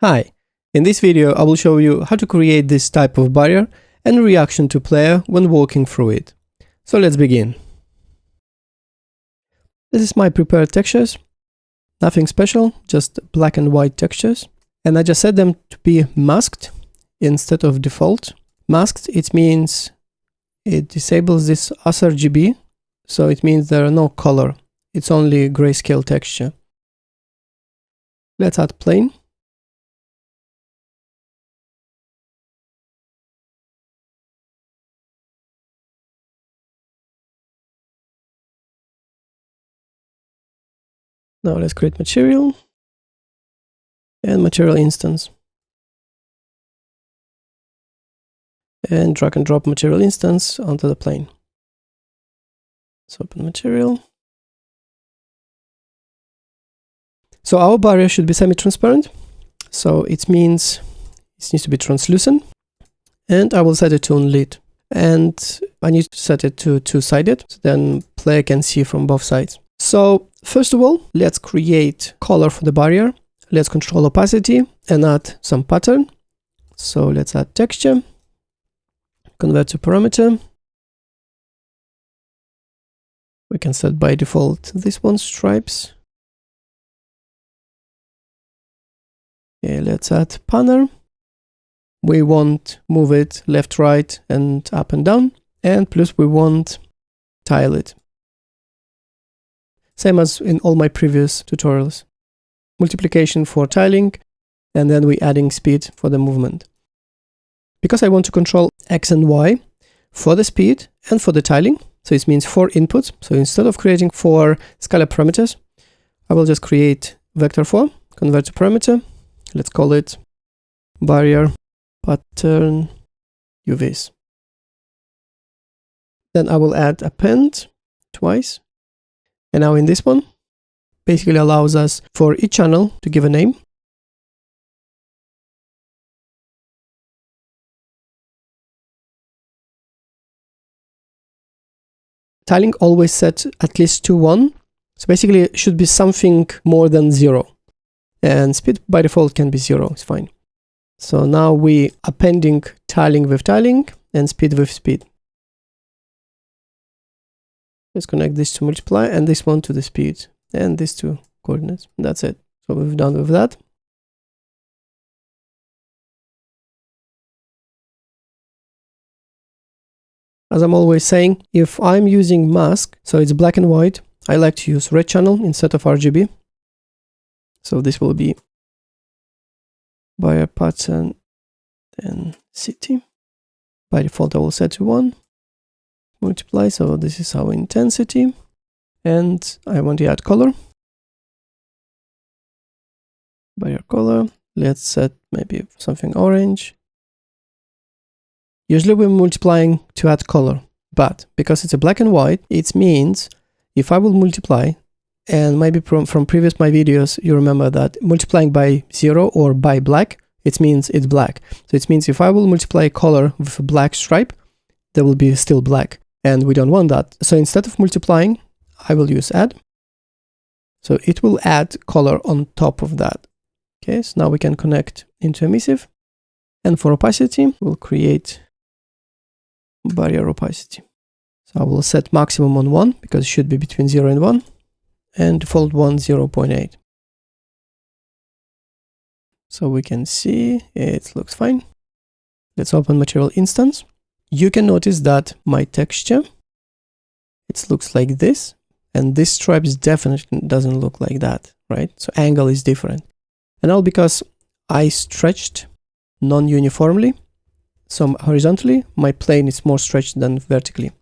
Hi, in this video I will show you how to create this type of barrier and reaction to player when walking through it. So let's begin. This is my prepared textures, nothing special, just black and white textures. And I just set them to be masked instead of default. Masked, it means it disables this sRGB, so it means there are no color, it's only grayscale texture. Let's add plane. Now let's create material and material instance. And drag and drop material instance onto the plane. Let's open material. So our barrier should be semi-transparent. So it means it needs to be translucent. And I will set it to on lit. And I need to set it to two-sided, so then player can see from both sides. So first of all, let's create color for the barrier. Let's control opacity and add some pattern. So let's add texture, convert to parameter. We can set by default this one, stripes. Okay, let's add panel. We won't move it left, right, and up and down. And plus we won't tile it. Same as in all my previous tutorials. Multiplication for tiling, and then we adding speed for the movement. Because I want to control X and Y for the speed and for the tiling, so it means 4 inputs. So instead of creating 4 scalar parameters, I will just create vector 4, convert to parameter. Let's call it barrier pattern UVs. Then I will add append twice. And now in this one, basically allows us for each channel to give a name. Tiling always set at least to 1. So basically it should be something more than 0. And speed by default can be 0, it's fine. So now we appending tiling with tiling and speed with speed. Let's connect this to multiply and this one to the speed and these two coordinates. That's it. So we've done with that. As I'm always saying, if I'm using mask, so it's black and white, I like to use red channel instead of RGB. So this will be barrier pattern density. By default, I will set to 1. Multiply, so this is our intensity. And I want to add color. Barrier color. Let's set maybe something orange. Usually we're multiplying to add color, but because it's a black and white, it means if I will multiply, and maybe from previous my videos, you remember that multiplying by 0 or by black, it means it's black. So it means if I will multiply color with a black stripe, there will be still black, and we don't want that. So instead of multiplying, I will use add. So it will add color on top of that. Okay, so now we can connect into emissive. And for opacity, we'll create barrier opacity. So I will set maximum on 1 because it should be between 0 and 1, and default one 0.8. So we can see it looks fine. Let's open material instance. You can notice that my texture, it looks like this, and this stripes definitely doesn't look like that, right? So angle is different. And all because I stretched non-uniformly. So horizontally, my plane is more stretched than vertically.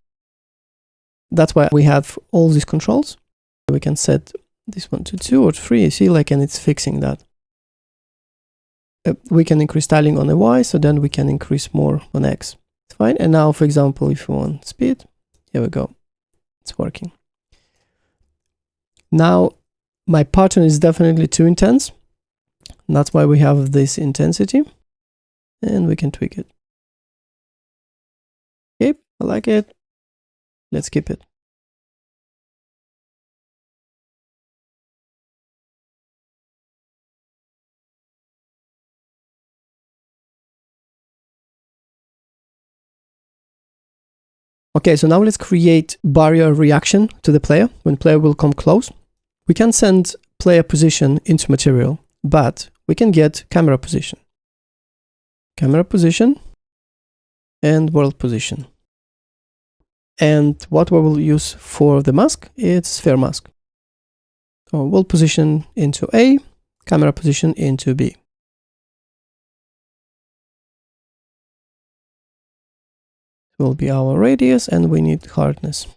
That's why we have all these controls. We can set this one to 2 or 3, you see, like, and it's fixing that. We can increase tiling on the Y, so then we can increase more on X. It's fine. And now, for example, if we want speed, here we go. It's working. Now, my pattern is definitely too intense. That's why we have this intensity. And we can tweak it. Okay, I like it. Let's keep it. Okay, so now let's create barrier reaction to the player when player will come close. We can send player position into material, but we can get camera position and world position. And what we will use for the mask, it's sphere mask. So world position into A, camera position into B. Will be our radius, and we need hardness.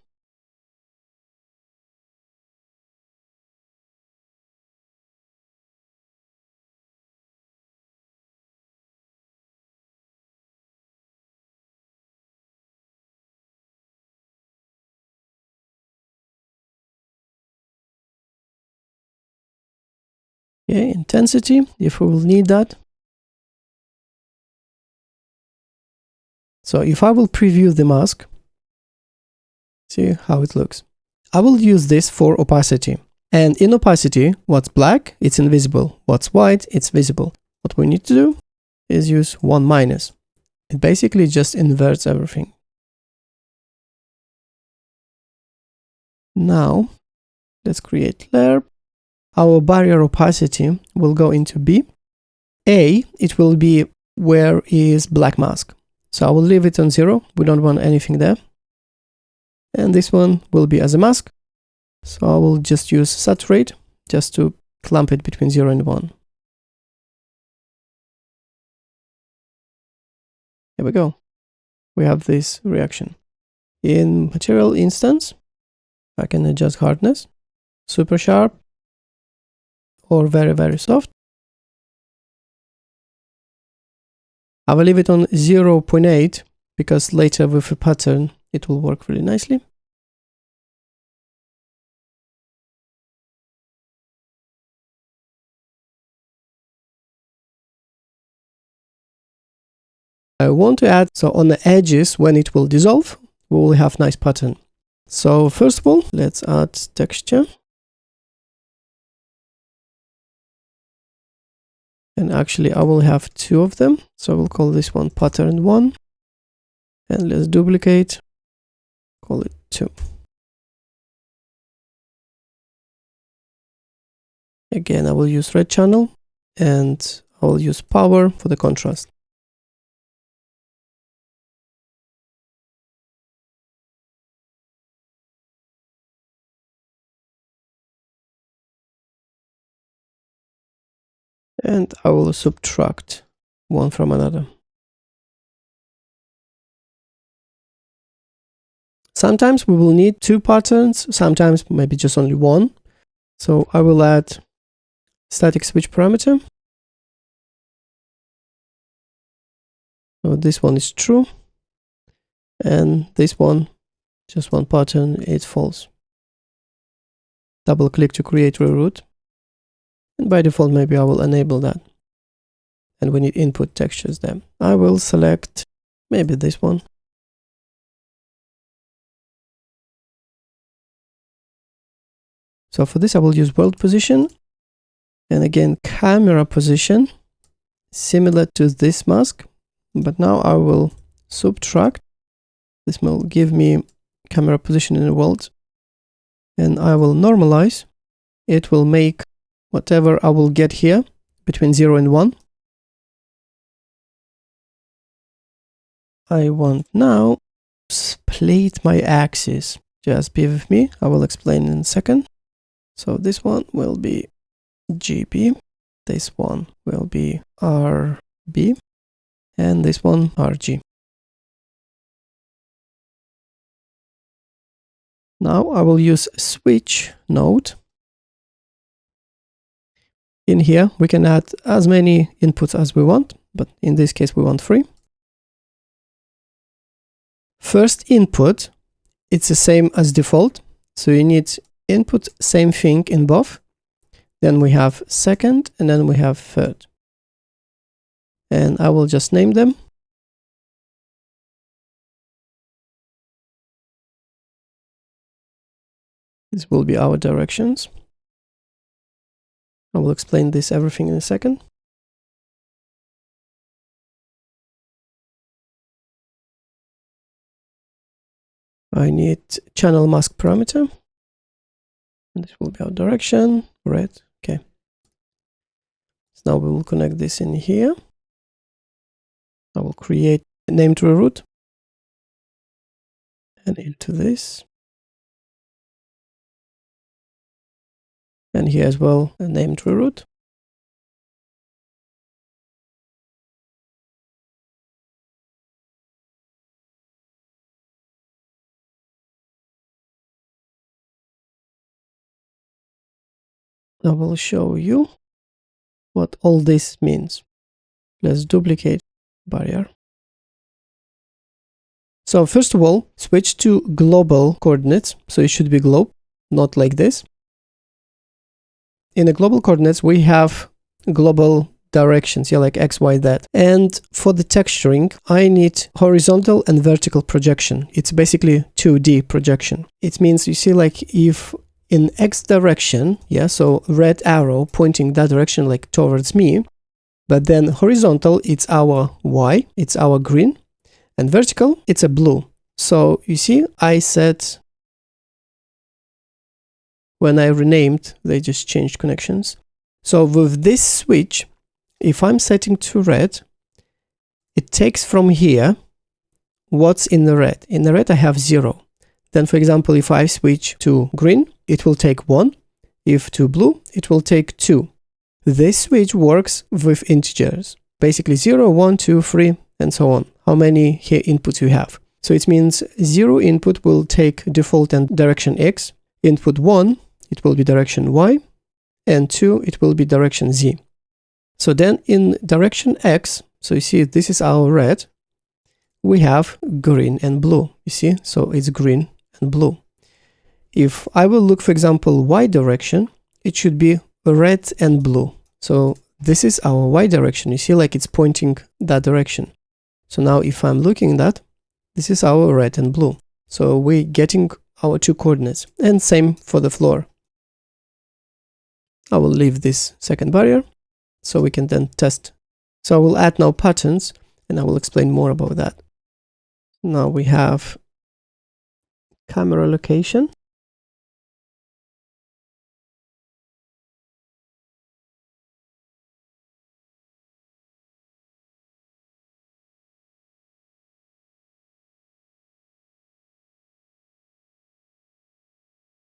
Okay, intensity, if we will need that. So if I will preview the mask, see how it looks. I will use this for opacity. And in opacity, what's black, it's invisible. What's white, it's visible. What we need to do is use 1 minus. It basically just inverts everything. Now, let's create layer. Our barrier opacity will go into B. A, it will be where is black mask. So I will leave it on 0. We don't want anything there. And this one will be as a mask. So I will just use saturate just to clump it between 0 and 1. Here we go. We have this reaction. In material instance, I can adjust hardness, super sharp, or very, very soft. I will leave it on 0.8 because later with a pattern, it will work really nicely. I want to add, so on the edges, when it will dissolve, we will have nice pattern. So first of all, let's add texture. And actually, I will have 2 of them. So we'll call this one pattern 1. And let's duplicate, call it 2. Again, I will use red channel and I will use power for the contrast. And I will subtract one from another. Sometimes we will need 2 patterns, sometimes maybe just only 1. So I will add static switch parameter. So this one is true. And this one, just 1 pattern, it's false. Double click to create reroute. And by default, maybe I will enable that. And we need input textures there. I will select maybe this one. So for this, I will use world position. And again, camera position, similar to this mask. But now I will subtract. This will give me camera position in the world. And I will normalize. It will make whatever I will get here between 0 and 1. I want now to split my axis. Just be with me. I will explain in a second. So this one will be GB. This one will be RB. And this one RG. Now I will use switch node. In here, we can add as many inputs as we want, but in this case, we want 3. First input, it's the same as default. So you need input, same thing in both. Then we have second, and then we have third. And I will just name them. This will be our directions. I will explain this everything in a second. I need channel mask parameter. And this will be our direction, red. Okay. So now we will connect this in here. I will create a name true root and into this. And here as well, a name true root. I will show you what all this means. Let's duplicate barrier. So first of all, switch to global coordinates. So it should be globe, not like this. In the global coordinates, we have global directions, yeah, like X, Y, Z. And for the texturing, I need horizontal and vertical projection. It's basically 2D projection. It means, you see, like if in X direction, yeah, so red arrow pointing that direction, like towards me, but then horizontal, it's our Y, it's our green, and vertical, it's a blue. So you see, I said, when I renamed, they just changed connections. So with this switch, if I'm setting to red, it takes from here what's in the red. In the red, I have 0. Then, for example, if I switch to green, it will take 1. If to blue, it will take 2. This switch works with integers, basically 0, 1, 2, 3, and so on. How many here inputs you have. So it means 0 input will take default and direction X, input 1, it will be direction Y, and 2, it will be direction Z. So then in direction X, so you see this is our red, we have green and blue, you see, so it's green and blue. If I will look, for example, Y direction, it should be red and blue. So this is our Y direction, you see, like it's pointing that direction. So now if I'm looking at that, this is our red and blue. So we're getting our 2 coordinates, and same for the floor. I will leave this second barrier so we can then test. So I will add now patterns and I will explain more about that. Now we have camera location.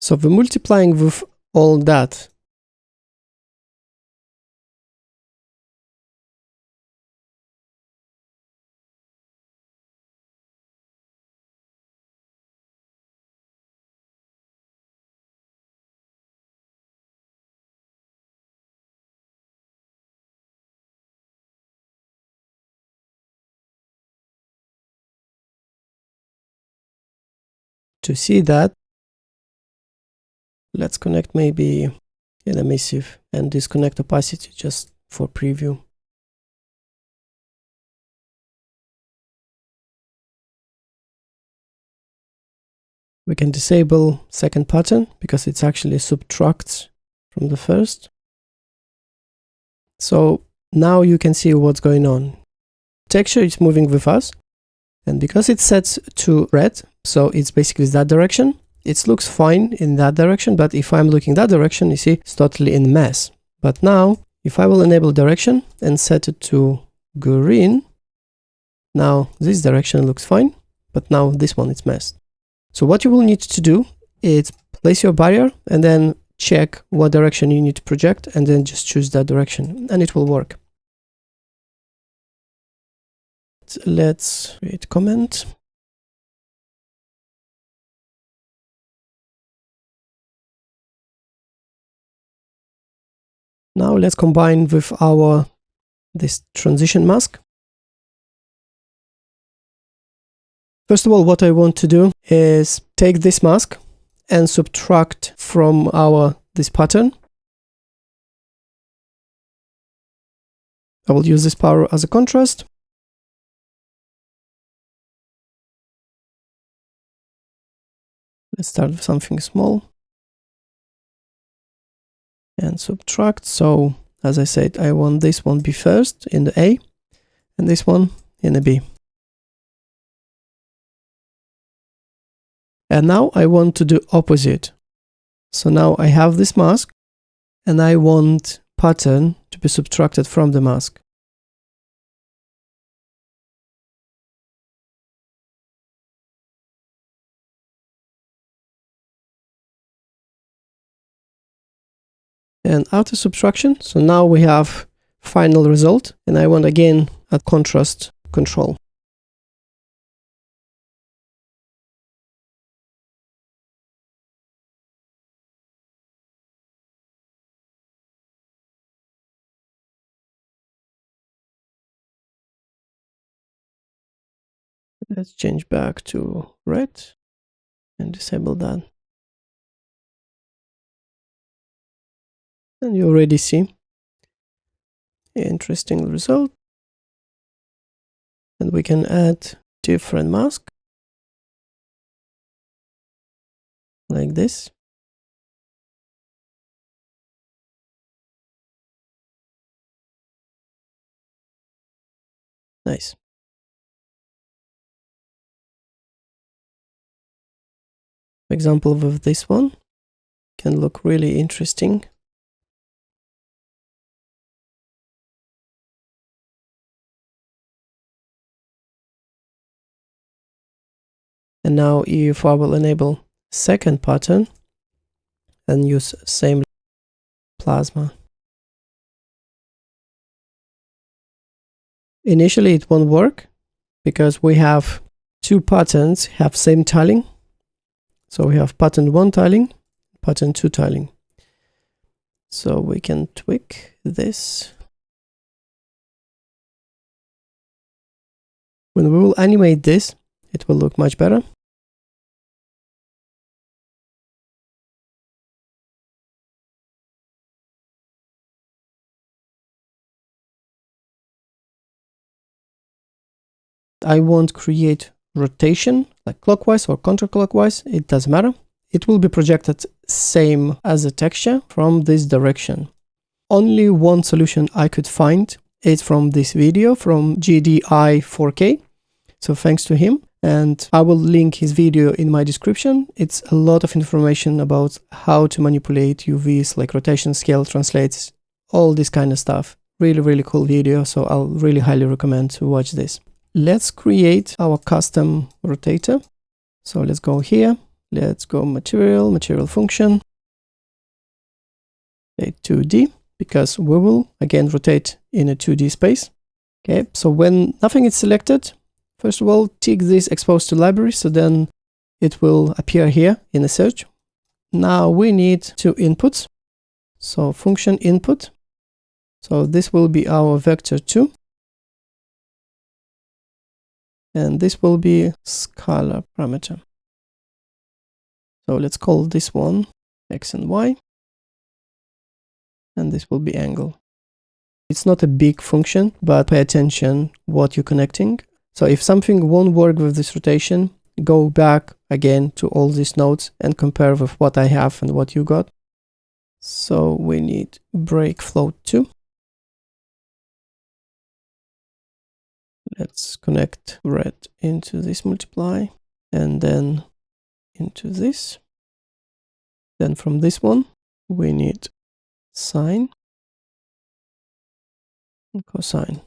So we're multiplying with all that. To see that, let's connect maybe an emissive and disconnect opacity just for preview. We can disable second pattern because it's actually subtracts from the first. So now you can see what's going on. Texture is moving with us, and because it's set to red, so it's basically that direction, it looks fine in that direction, but if I'm looking that direction, you see, it's totally in mess. But now, if I will enable direction and set it to green, now this direction looks fine, but now this one is messed. So what you will need to do is place your barrier and then check what direction you need to project and then just choose that direction and it will work. Let's create comment. Now let's combine with this transition mask. First of all, what I want to do is take this mask and subtract from this pattern. I will use this power as a contrast. Let's start with something small and subtract. So as I said, I want this one be first in the A and this one in the B. And now I want to do opposite. So now I have this mask and I want pattern to be subtracted from the mask. And after subtraction, so now we have final result, and I want again a contrast control. Let's change back to red and disable that. And you already see interesting result. And we can add different mask like this. Nice. Example of this one can look really interesting. And now if I will enable second pattern and use same plasma. Initially it won't work because we have two patterns have same tiling. So we have pattern 1 tiling, pattern 2 tiling. So we can tweak this. When we will animate this, it will look much better. I won't create rotation like clockwise or counterclockwise, it doesn't matter. It will be projected same as the texture from this direction. Only one solution I could find is from this video from GDI 4K. So thanks to him. And I will link his video in my description. It's a lot of information about how to manipulate UVs like rotation, scale, translates, all this kind of stuff. Really, really cool video. So I'll really highly recommend to watch this. Let's create our custom rotator. So let's go here. Let's go material, material function, 2D, because we will again rotate in a 2D space. Okay, so when nothing is selected, first of all, tick this exposed to library, so then it will appear here in a search. Now we need two inputs. So function input. So this will be our vector 2. And this will be scalar parameter. So let's call this one X and Y. And this will be angle. It's not a big function, but pay attention what you're connecting. So if something won't work with this rotation, go back again to all these nodes and compare with what I have and what you got. So we need break float 2. Let's connect red into this multiply and then into this. Then from this one, we need sine and cosine.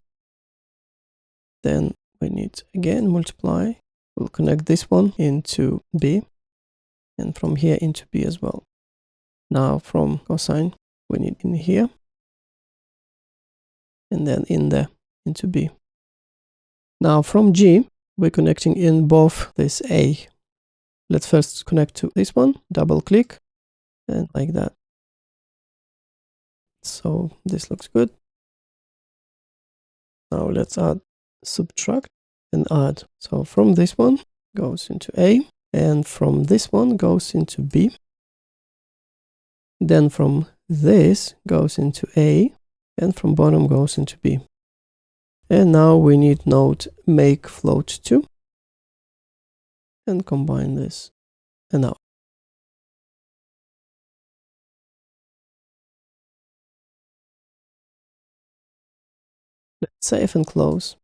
Then we need again multiply. We'll connect this one into B and from here into B as well. Now from cosine, we need in here and then in there into B. Now from G, we're connecting in both this A. Let's first connect to this one, double click and like that. So this looks good. Now let's add subtract and add. So from this one goes into A and from this one goes into B. Then from this goes into A and from bottom goes into B. And now we need node make float 2 and combine this and now. Let's save and close.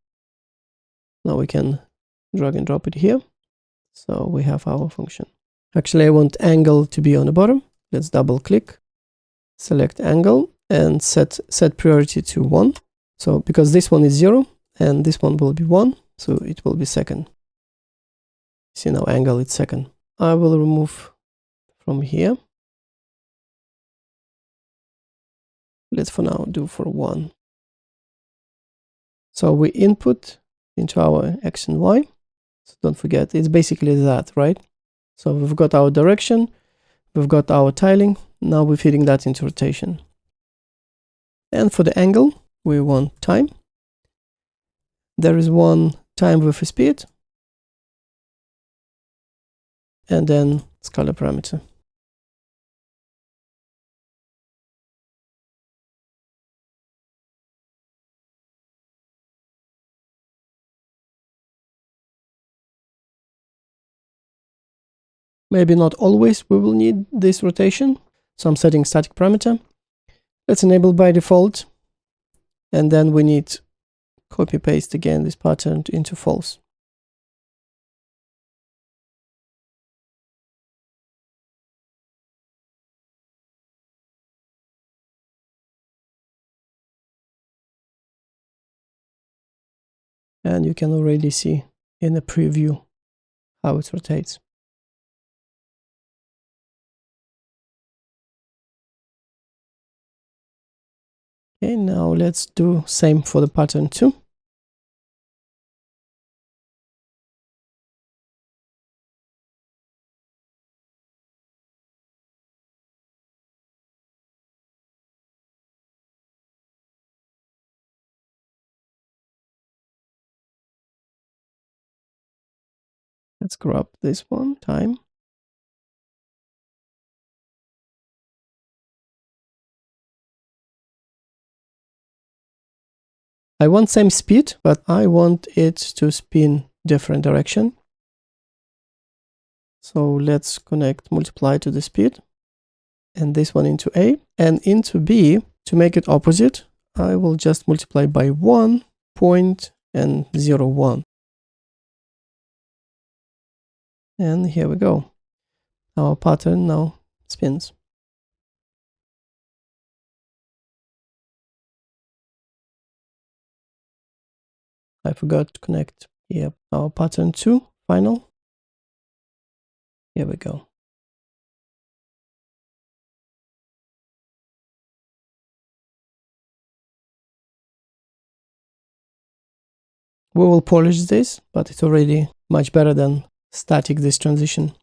Now we can drag and drop it here. So we have our function. Actually, I want angle to be on the bottom. Let's double click, select angle, and set priority to 1. So because this one is 0 and this one will be 1, so it will be second. See now, angle is second. I will remove from here. Let's for now do for 1. So we input into our X and Y. So don't forget, it's basically that, right? So we've got our direction, we've got our tiling. Now we're feeding that into rotation. And for the angle, we want time. There is one time with a speed, and then scalar parameter. Maybe not always we will need this rotation, so I'm setting static parameter. Let's enable by default, and then we need copy paste again this pattern into false. And you can already see in the preview how it rotates. Okay, now let's do same for the pattern 2. Let's grab this one, time. I want same speed, but I want it to spin different direction. So let's connect multiply to the speed, and this one into A, and into B. To make it opposite, I will just multiply by 1 point and 0, 1. And here we go. Our pattern now spins. I forgot to connect here our pattern 2 final. Here we go. We will polish this, but it's already much better than static this transition.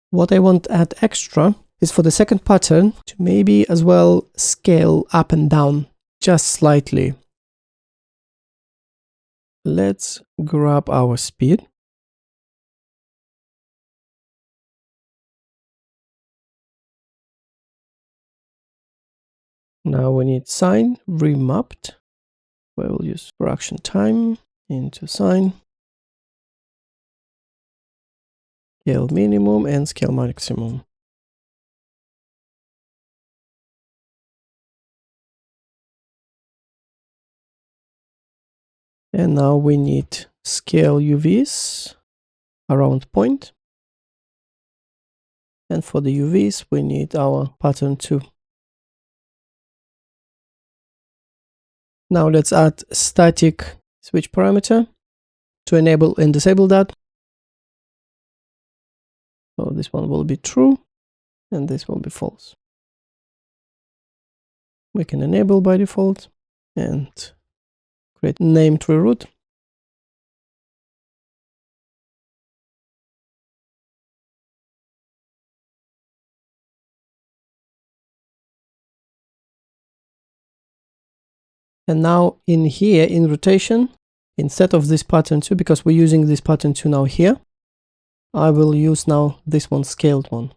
What I want to add extra is for the second pattern to maybe as well scale up and down just slightly. Let's grab our speed. Now we need sine remapped. We will use fraction time into sine, scale minimum and scale maximum. And now we need scale UVs around point. And for the UVs, we need our pattern 2. Now let's add static switch parameter to enable and disable that. So this one will be true and this will be false. We can enable by default and create name tree root. And now in here in rotation, instead of this pattern 2, because we're using this pattern 2 now here, I will use now this one, scaled one.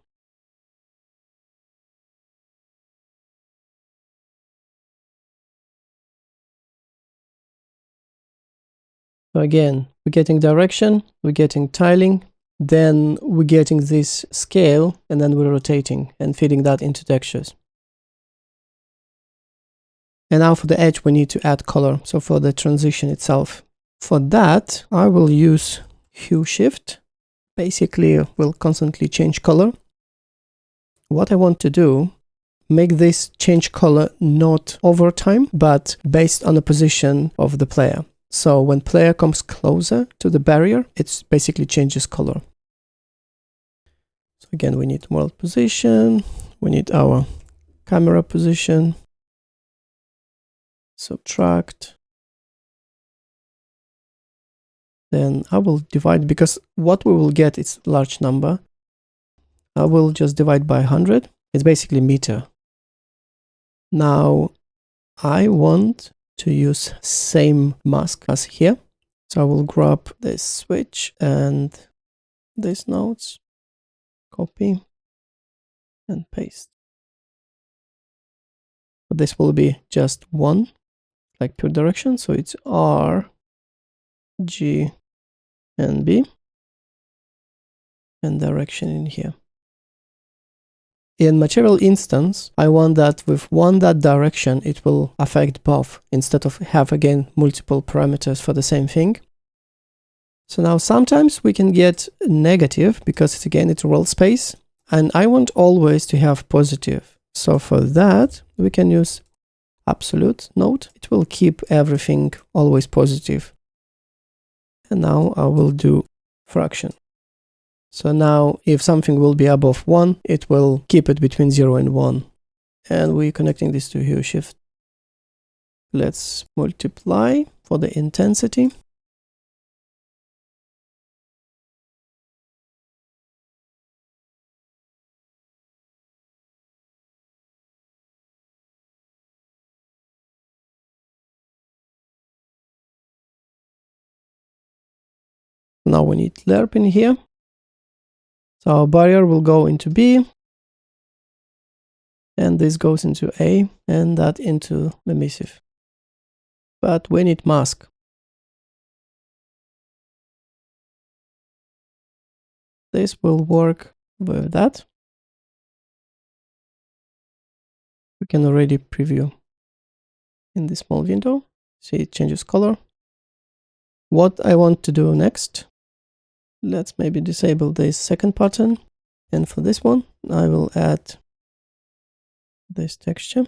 So again, we're getting direction, we're getting tiling, then we're getting this scale, and then we're rotating and feeding that into textures. And now for the edge, we need to add color. So for the transition itself, for that, I will use hue shift. Basically, we'll constantly change color. What I want to do, make this change color not over time, but based on the position of the player. So when player comes closer to the barrier, it basically changes color. So again, we need world position, we need our camera position, subtract. Then I will divide, because what we will get is large number. I will just divide by 100. It's basically meter. Now I want to use same mask as here. So I will grab this switch and these nodes, copy and paste. But this will be just one, like pure direction. So it's R, G, and B, and direction in here. In material instance, I want that with that direction, it will affect both instead of have again multiple parameters for the same thing. So now sometimes we can get negative because it's world space, and I want always to have positive. So for that, we can use absolute node. It will keep everything always positive. And now I will do fraction. So now if something will be above 1, it will keep it between 0 and 1. And we're connecting this to hue shift. Let's multiply for the intensity. Now we need lerp in here. So our barrier will go into B, and this goes into A, and that into emissive. But we need mask. This will work with that. We can already preview in this small window. See, it changes color. What I want to do next, let's maybe disable this second pattern. And for this one, I will add this texture.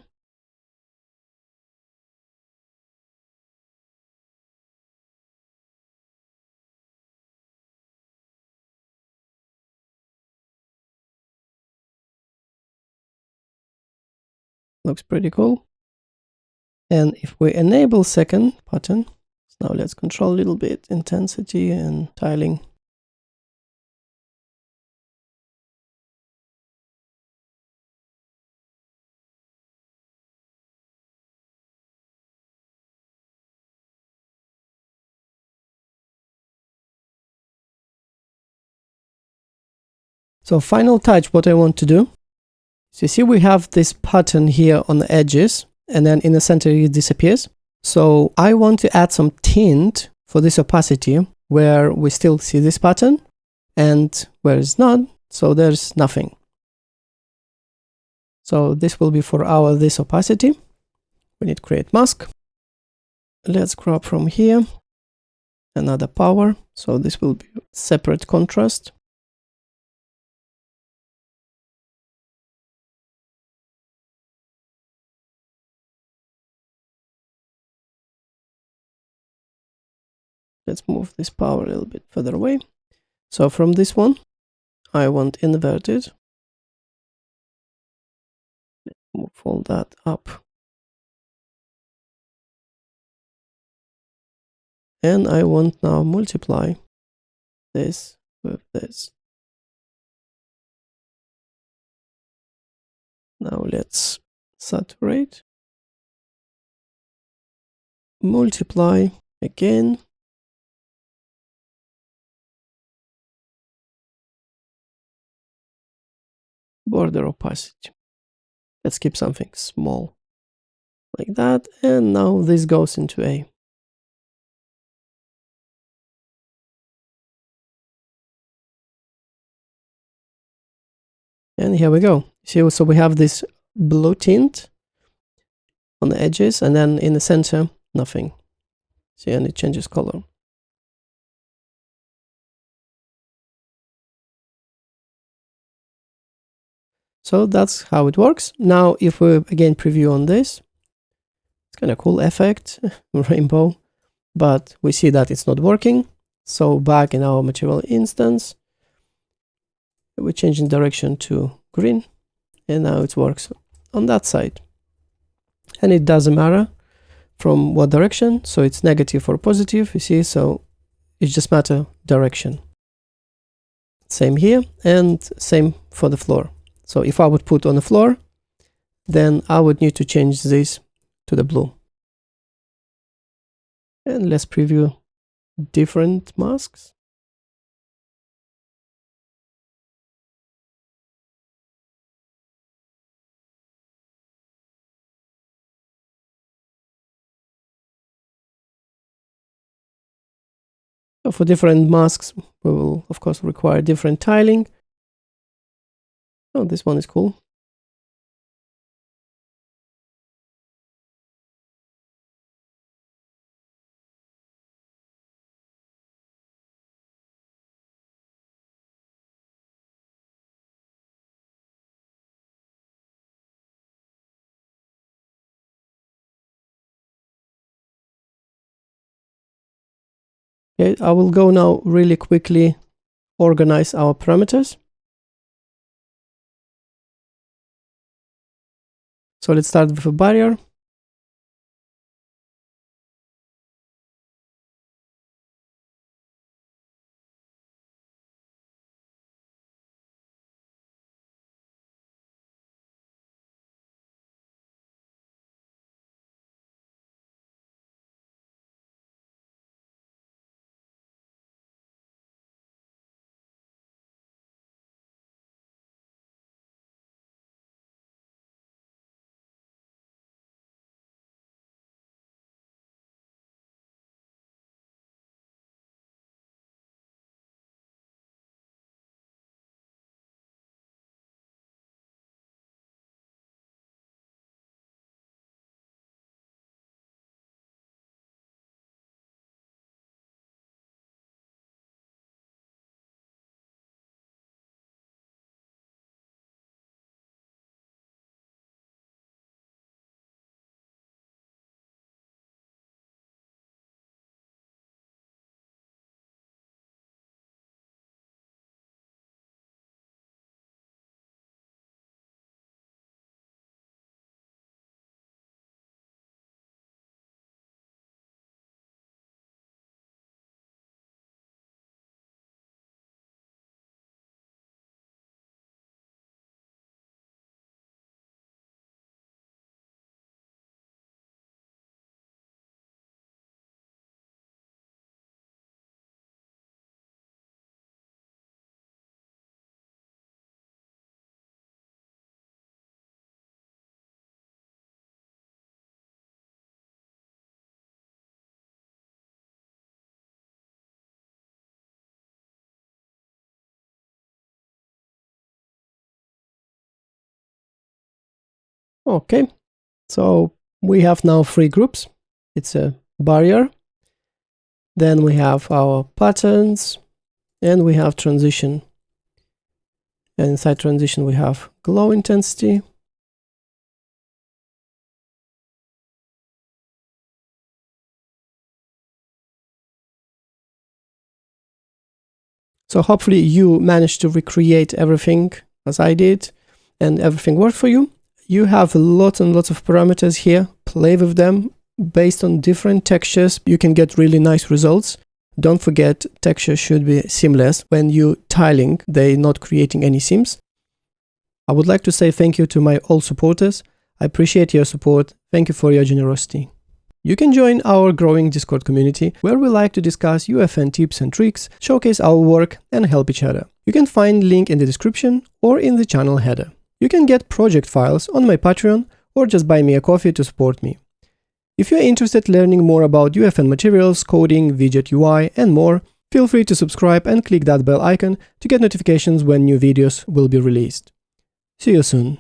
Looks pretty cool. And if we enable second pattern, now let's control a little bit intensity and tiling. So final touch, what I want to do. So you see we have this pattern here on the edges, and then in the center it disappears. So I want to add some tint for this opacity where we still see this pattern and where it's not, so there's nothing. So this will be for this opacity. We need to create mask. Let's grab from here another power. So this will be separate contrast. Let's move this power a little bit further away. So from this one, I want inverted. Let's move all that up. And I want now multiply this with this. Now let's saturate. Multiply again. Border opacity. Let's keep something small like that. And now this goes into A. And here we go. See, so we have this blue tint on the edges, and then in the center, nothing. See, and it changes color. So that's how it works. Now, if we again preview on this, it's kind of cool effect, rainbow, but we see that it's not working. So back in our material instance, we're changing direction to green, and now it works on that side. And it doesn't matter from what direction, so it's negative or positive, you see, so it just matter direction. Same here, and same for the floor. So if I would put on the floor, then I would need to change this to the blue. And let's preview different masks. So for different masks, we will of course require different tiling. Oh, this one is cool. Okay, I will go now really quickly organize our parameters. So let's start with a barrier. Okay, so we have now 3 groups. It's a barrier, then we have our patterns, and we have transition. And inside transition we have glow intensity. So hopefully you managed to recreate everything as I did, and everything worked for you. You have lots and lots of parameters here. Play with them. Based on different textures, you can get really nice results. Don't forget, texture should be seamless. When you tiling, they're not creating any seams. I would like to say thank you to my all supporters. I appreciate your support. Thank you for your generosity. You can join our growing Discord community, where we like to discuss UEFN tips and tricks, showcase our work, and help each other. You can find link in the description or in the channel header. You can get project files on my Patreon or just buy me a coffee to support me. If you're interested in learning more about UEFN materials, coding, widget UI, and more, feel free to subscribe and click that bell icon to get notifications when new videos will be released. See you soon.